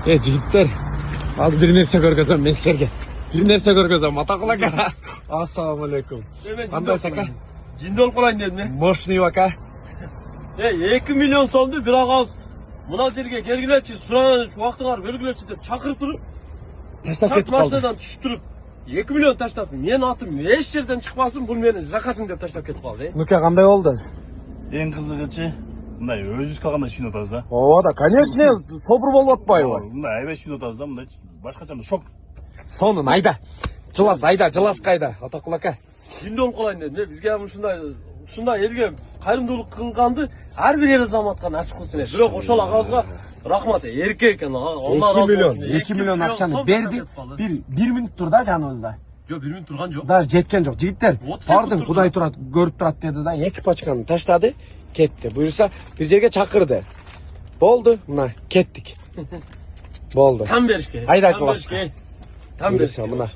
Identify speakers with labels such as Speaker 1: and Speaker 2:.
Speaker 1: Жігіттер, аз bir нәрсе көргізем мен сіздерге. Bir нәрсе көргізем, Атақұл ака. Ассалаумалейкум. Қандай сака?
Speaker 2: Жинді олып қалайын дедім,
Speaker 1: Мощный ака.
Speaker 2: 2 миллион сомды бір ағауыз мына жерге келгілечі, сұраған уақытыңар белгілечі деп шақырып тұрып,
Speaker 1: Таштап кетіп қалды.
Speaker 2: машинадан түсіп тұрып, 2 миллион таштап, мен атым еш жерден шықпасын, бұл менің закатым деп таштап кетіп қалды.
Speaker 1: Нұке, қандай болды?
Speaker 3: Ең қызығычы, мындай өзіміз қалғанда шын отаз да.
Speaker 1: О, да, конечно, собыр болып атпай ғой.
Speaker 3: Мындай айбай шын отаз да, мындай башқача шок.
Speaker 1: Сонын, айда. Жылас қайда, Атақұл ака.
Speaker 2: Жинді олып қалайын дедім, бізге шындай елге қайырымдылық қылғанды әрбір ер азаматқа нәсіп қылсын еді. Бірақ ошол ағазға рахмат, ерке екен.
Speaker 1: 2 миллион ақшаны берді. 1 минут тұрда жанымызда.
Speaker 2: Жоқ, 1 минут тұрған жоқ.
Speaker 1: Даже жеткен жоқ. Жігіттер,
Speaker 2: 30
Speaker 1: бардың
Speaker 2: секунд
Speaker 1: Құдай тұрады, көріп тұрады деді да, 2 пачканы таштады, кетті. Бұйырса, бір жерге чақырды. Болды, мына, кеттік. Болды.
Speaker 2: Там берішке.
Speaker 1: Айда айтыласың.
Speaker 2: Там берішке.
Speaker 1: Бұйырса, мына.